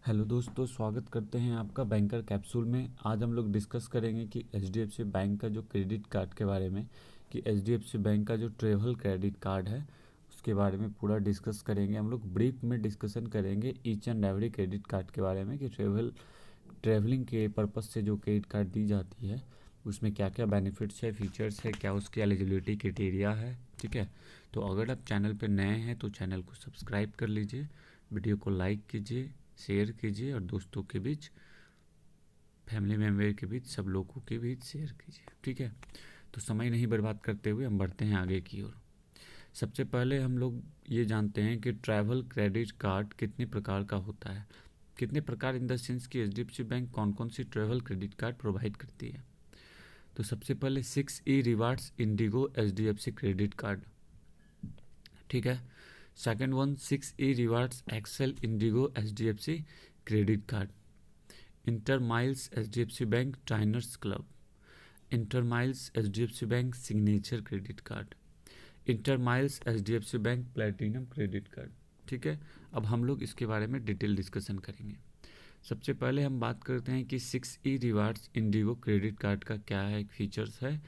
Hello दोस्तों, स्वागत करते हैं आपका बैंकर कैप्सूल में। आज हम लोग डिस्कस करेंगे कि एचडीएफसी बैंक का जो क्रेडिट कार्ड के बारे में, कि एचडीएफसी बैंक का जो ट्रेवल क्रेडिट कार्ड है उसके बारे में पूरा डिस्कस करेंगे। हम लोग ब्रीफ में डिस्कशन करेंगे each and every credit card के बारे में, कि ट्रेवलिंग के पर्पज़ से जो क्रेडिट कार्ड दी जाती है उसमें क्या क्या बेनिफिट्स है, फीचर्स है, क्या उसकी एलिजिबिलिटी क्राइटेरिया है। ठीक है, तो अगर आप चैनल पर नए हैं तो चैनल को सब्सक्राइब कर लीजिए, वीडियो को लाइक कीजिए, शेयर कीजिए और दोस्तों के बीच, फैमिली मेम्बर के बीच, सब लोगों के बीच शेयर कीजिए। ठीक है, तो समय नहीं बर्बाद करते हुए हम बढ़ते हैं आगे की ओर। सबसे पहले हम लोग ये जानते हैं कि ट्रैवल क्रेडिट कार्ड कितने प्रकार का होता है। कितने प्रकार इन द सेंस कि एचडीएफसी बैंक कौन कौन सी ट्रैवल क्रेडिट कार्ड प्रोवाइड करती है। तो सबसे पहले 6E rewards IndiGo HDFC credit card. ठीक है, second one 6E rewards Excel Indigo HDFC credit card. InterMiles HDFC bank Diners club. InterMiles HDFC bank signature credit card. InterMiles HDFC bank platinum credit card. ठीक है, अब हम लोग इसके बारे में डिटेल डिस्कशन करेंगे। सबसे पहले हम बात करते हैं कि 6E rewards Indigo credit card का क्या है, फीचर्स है,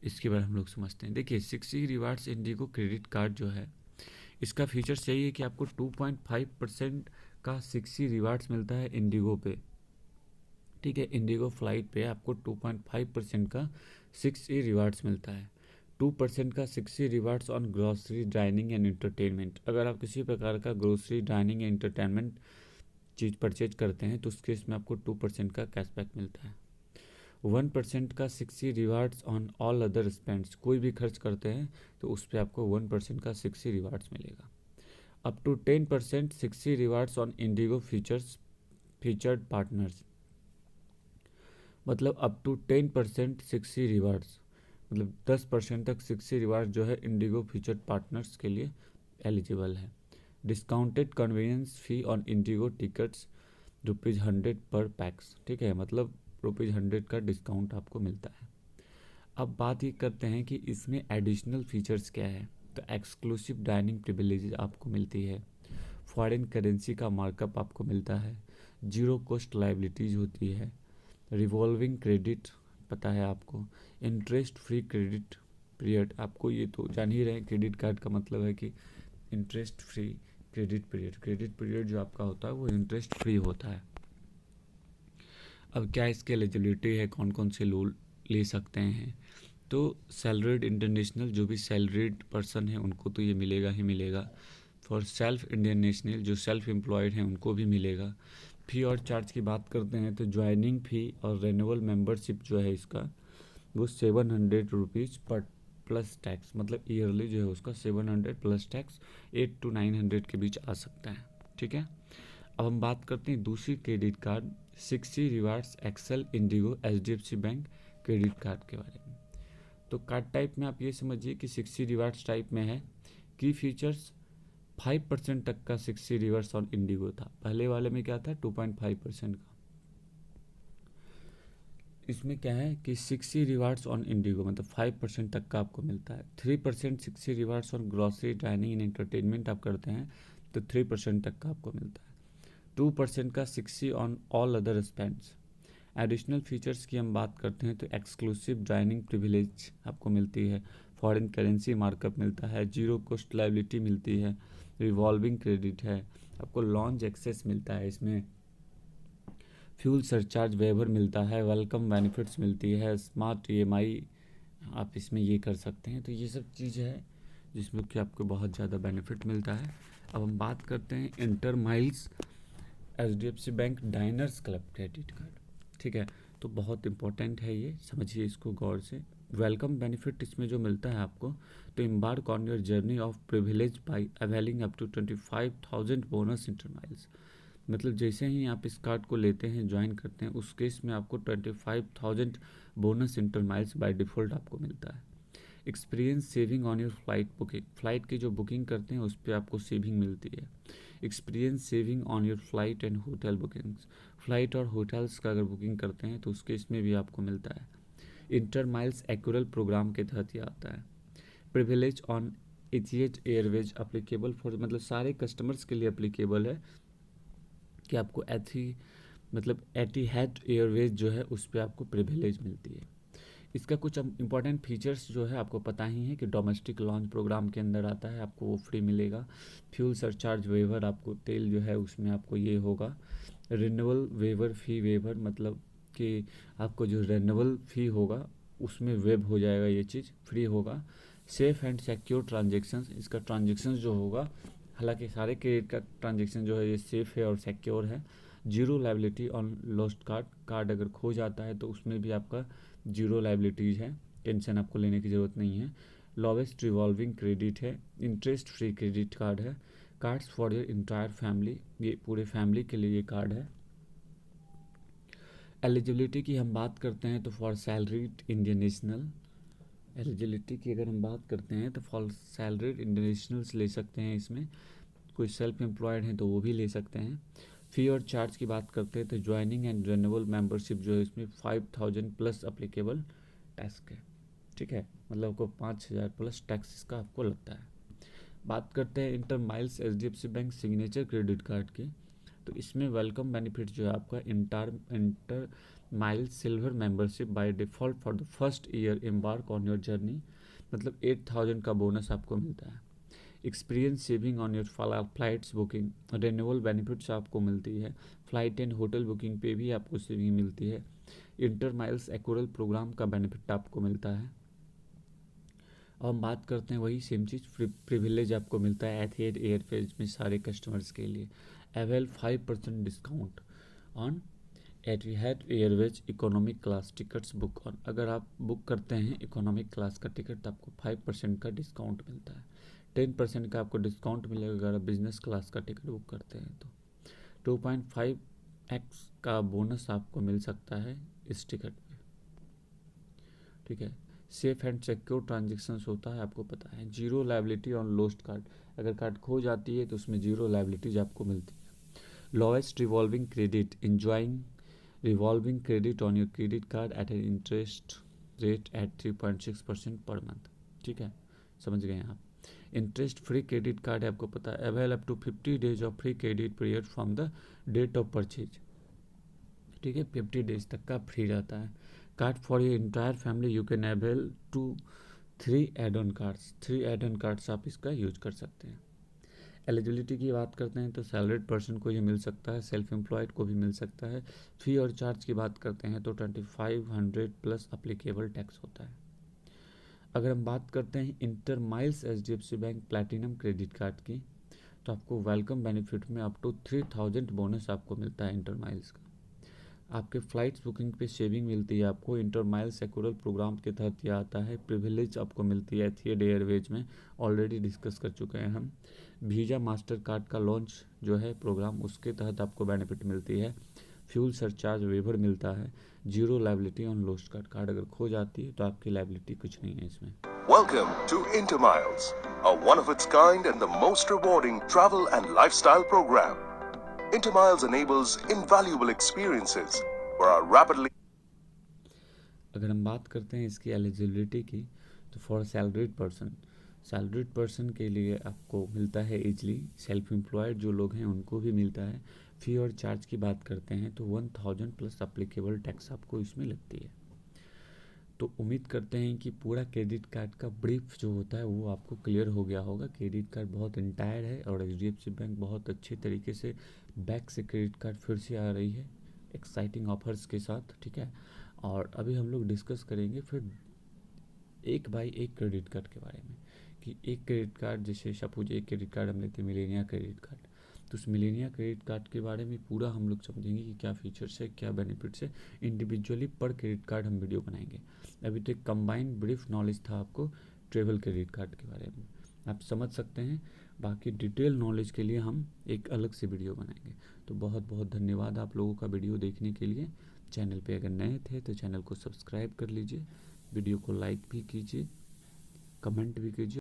इसके बारे में हम लोग समझते हैं। देखिए, 6E rewards Indigo credit card जो है, इसका फीचर्स यही है कि आपको 2.5% का 6E रिवार्ड्स मिलता है इंडिगो पे। ठीक है, इंडिगो फ्लाइट पे आपको 2.5% का 6E रिवार्ड्स मिलता है। 2% का 6E rewards on grocery dining and entertainment. अगर आप किसी प्रकार का ग्रोसरी डाइनिंग या इंटरटेनमेंट चीज़ परचेज करते हैं तो उसके इसमें आपको 2% का कैशबैक मिलता है। 1% का 6E rewards on all other spends. कोई भी खर्च करते हैं तो उस पर आपको 1% का 6E रिवार्ड्स मिलेगा। Up to 10% 6E rewards on IndiGo featured partners. मतलब अप टू 10% 6E रिवार्ड्स, मतलब 10% तक 6E रिवार्ड जो है इंडिगो फीचर्ड पार्टनर्स के लिए एलिजिबल है। Discounted convenience fee on Indigo tickets ₹100 पर पैक्स। ठीक है, मतलब ₹100 का डिस्काउंट आपको मिलता है। अब बात ये करते हैं कि इसमें एडिशनल फीचर्स क्या है। तो एक्सक्लूसिव डाइनिंग प्रिविलेज आपको मिलती है, फॉरेन करेंसी का मार्कअप आपको मिलता है, जीरो कॉस्ट लाइबिलिटीज़ होती है, रिवॉल्विंग क्रेडिट पता है आपको, इंटरेस्ट फ्री क्रेडिट पीरियड। आपको ये तो जान ही रहे हैं, क्रेडिट कार्ड का मतलब है कि interest free credit period. Credit period जो आपका होता है वो इंटरेस्ट फ्री होता है। अब क्या इसकी एलिजिबिलिटी है, कौन कौन से लोन ले सकते हैं। तो सैलरीड इंटरनेशनल, जो भी सैलरीड पर्सन है उनको तो ये मिलेगा ही मिलेगा। फॉर सेल्फ इंडियन नेशनल, जो सेल्फ एम्प्लॉयड हैं उनको भी मिलेगा। फ़ी और चार्ज की बात करते हैं तो ज्वाइनिंग फ़ी और रेन्यूअल मेंबरशिप जो है इसका, वो ₹700 पर प्लस टैक्स, मतलब ईयरली जो है उसका 700 प्लस टैक्स 800 to 900 के बीच आ सकता है। ठीक है, अब हम बात करते हैं दूसरी credit card 6E rewards Excel Indigo HDFC bank credit card के बारे में। तो कार्ड टाइप में आप ये समझिए कि 6E रिवार्ड्स टाइप में है। की फीचर्स 5% तक का 6E रिवार्ड्स ऑन इंडिगो था, पहले वाले में क्या था 2.5% का। इसमें क्या है कि 6E रिवार्ड्स ऑन इंडिगो मतलब 5% तक का आपको मिलता है। 3% 6E rewards on grocery dining and entertainment आप करते हैं तो 3% तक का आपको मिलता है। 2% का 6E on all other spends. Additional features की हम बात करते हैं तो एक्सक्लूसिव डाइनिंग प्रिविलेज आपको मिलती है, फॉरेन करेंसी मार्कअप मिलता है, जीरो कॉस्ट लाइबिलिटी मिलती है, रिवॉल्विंग क्रेडिट है, आपको लॉन्च एक्सेस मिलता है, इसमें फ्यूल सरचार्ज वेवर मिलता है, वेलकम बेनिफिट्स मिलती है, स्मार्ट ईएमआई आप इसमें ये कर सकते हैं। तो ये सब चीज़ है जिसमें कि आपको बहुत ज़्यादा बेनिफिट मिलता है। अब हम बात करते हैं inter miles HDFC bank diners club credit card. ठीक है, तो बहुत इंपॉर्टेंट है ये, समझिए इसको गौर से। वेलकम बेनिफिट इसमें जो मिलता है आपको, तो embark on your journey of privilege by availing up to 25,000 bonus InterMiles. मतलब जैसे ही आप इस कार्ड को लेते हैं, ज्वाइन करते हैं, उस केस में आपको 25,000 bonus inter miles by default आपको मिलता है। Experience saving on your flight booking, flight की जो बुकिंग करते हैं उस पर आपको सेविंग मिलती है। Experience saving on your flight and hotel bookings, flight और होटल्स का अगर बुकिंग करते हैं तो उस केस में भी आपको मिलता है। इंटर माइल्स एक्यूरल प्रोग्राम के तहत ये आता है। Privilege on Etihad airways applicable for, मतलब सारे कस्टमर्स के लिए अप्लीकेबल है। कि आपको एटिहाद एयरवेज जो है उस पर आपको प्रिविलेज मिलती है। इसका कुछ इंपॉर्टेंट फीचर्स जो है आपको पता ही है कि डोमेस्टिक लॉन्च प्रोग्राम के अंदर आता है, आपको वो फ्री मिलेगा। फ्यूल सरचार्ज वेवर, आपको तेल जो है उसमें आपको ये होगा। रिन्यूअल वेवर फ़ी वेवर, मतलब कि आपको जो रिन्यूअल फ़ी होगा उसमें वेब हो जाएगा, ये चीज़ फ्री होगा। सेफ़ एंड सिक्योर ट्रांजेक्शन्स, इसका ट्रांजेक्शन जो होगा, हालांकि सारे क्रेडिट का ट्रांजेक्शन जो है ये सेफ़ है और सिक्योर है। Zero liability on lost card, card अगर खो जाता है तो उसमें भी आपका जीरो लाइबिलिटीज़ है, टेंशन आपको लेने की ज़रूरत नहीं है। लोवेस्ट रिवॉल्विंग क्रेडिट है, इंटरेस्ट फ्री क्रेडिट कार्ड है। Cards for your entire family, ये पूरे फैमिली के लिए ये कार्ड है। एलिजिबिलिटी की हम बात करते हैं तो for salaried Indian national, eligibility की अगर हम बात करते हैं तो फॉर सैलरीड इंडियन नेशनल्स ले सकते हैं, इसमें कोई सेल्फ एम्प्लॉयड हैं तो वो भी ले सकते हैं। फ़ी और चार्ज की बात करते हैं तो ज्वाइनिंग एंड रिन्यूअल मेंबरशिप जो है इसमें 5000 प्लस अप्लीकेबल टैक्स है, ठीक है, मतलब आपको 5000 प्लस टैक्स इसका आपको लगता है। बात करते हैं inter miles HDFC bank signature credit card की, तो इसमें वेलकम बेनिफिट जो है आपका inter miles silver membership by default for the first year embark on your journey, मतलब 8000 का बोनस आपको मिलता है। Experience saving on your flights booking, renewal benefits आपको मिलती है। फ्लाइट एंड होटल बुकिंग पे भी आपको सेविंग मिलती है। इंटर माइल्स एक्यूरल प्रोग्राम का बेनिफिट आपको मिलता है। अब हम बात करते हैं वही सेम चीज़, प्रिविलेज आपको मिलता है एथिएड एयरवेज में सारे कस्टमर्स के लिए। Avail 5% discount on Etihad airways economic class tickets book on, अगर आप बुक करते हैं इकोनॉमिक क्लास का टिकट तो आपको 5% का डिस्काउंट मिलता है। 10% का आपको डिस्काउंट मिलेगा अगर आप बिजनेस क्लास का टिकट बुक करते हैं तो। 2.5x का बोनस आपको मिल सकता है इस टिकट पे, ठीक है। सेफ एंड सिक्योर ट्रांजेक्शन्स होता है, आपको पता है। Zero liability on lost card, अगर कार्ड खो जाती है तो उसमें जीरो लाइबिलिटीज आपको मिलती है। Lowest revolving credit, enjoying revolving credit on your credit card at an interest rate at 3.6% per month, ठीक है, समझ गए आप। इंटरेस्ट फ्री क्रेडिट कार्ड है, आपको पता है। Avail up to 50 days of free credit period from the date of purchase, ठीक है, 50 डेज तक का फ्री रहता है। Card for your entire family, you can avail to 3 add on cards, 3 add on cards आप इसका यूज कर सकते हैं। एलिजिबिलिटी की बात करते हैं तो सैलरीड पर्सन को ये मिल सकता है, सेल्फ एम्प्लॉयड को भी मिल सकता है। फ़ी और चार्ज की बात करते हैं तो 2500 प्लस अप्लीकेबल टैक्स होता है। अगर हम बात करते हैं inter miles HDFC bank platinum credit card की, तो आपको वेलकम बेनिफिट में अप टू 3000 बोनस आपको मिलता है इंटर माइल्स का। आपके फ़्लाइट्स बुकिंग पे सेविंग मिलती है आपको, इंटर माइल्स एक्यूरल प्रोग्राम के तहत यह आता है। प्रिविलेज आपको मिलती है एथिएड एयरवेज में, ऑलरेडी डिस्कस कर चुके हैं हम। वीज़ा मास्टर कार्ड का लॉन्च जो है प्रोग्राम, उसके तहत आपको बेनिफिट मिलती है। फ्यूल सरचार्ज वेवर मिलता है। Zero liability on lost card, card अगर खो जाती है तो आपकी लाइबिलिटी कुछ नहीं है इसमें। Welcome to Intermiles, a one-of-its-kind and the most rewarding travel and lifestyle program. Intermiles enables invaluable experiences for our rapidly. अगर हम बात करते हैं इसकी एलिजिबिलिटी की, तो फॉर सैलरीड पर्सन के लिए आपको मिलता है इजली। सेल्फ एम्प्लॉयड जो लोग हैं उनको भी मिलता है। फ़ी और चार्ज की बात करते हैं तो 1000 प्लस अप्लीकेबल टैक्स आपको इसमें लगती है। तो उम्मीद करते हैं कि पूरा क्रेडिट कार्ड का ब्रीफ जो होता है वो आपको क्लियर हो गया होगा। क्रेडिट कार्ड बहुत इंटायर है और HDFC बैंक बहुत अच्छे तरीके से बैक से क्रेडिट कार्ड फिर से आ रही है एक्साइटिंग ऑफर्स के साथ, ठीक है। और अभी हम लोग डिस्कस करेंगे फिर एक बाई एक क्रेडिट कार्ड के बारे में, कि एक क्रेडिट कार्ड, जैसे सपोज एक क्रेडिट कार्ड हम लेते हैं मिलेनिया क्रेडिट कार्ड, तो उस मिलेनिया क्रेडिट कार्ड के बारे में पूरा हम लोग समझेंगे कि क्या फीचर्स है, क्या बेनिफिट्स है। इंडिविजुअली पर क्रेडिट कार्ड हम वीडियो बनाएंगे। अभी तो एक कंबाइंड ब्रीफ नॉलेज था आपको ट्रेवल क्रेडिट कार्ड के बारे में, आप समझ सकते हैं। बाकी डिटेल नॉलेज के लिए हम एक अलग से वीडियो बनाएंगे। तो बहुत बहुत धन्यवाद आप लोगों का वीडियो देखने के लिए। चैनल पे अगर नए थे तो चैनल को सब्सक्राइब कर लीजिए, वीडियो को लाइक भी कीजिए, कमेंट भी कीजिए।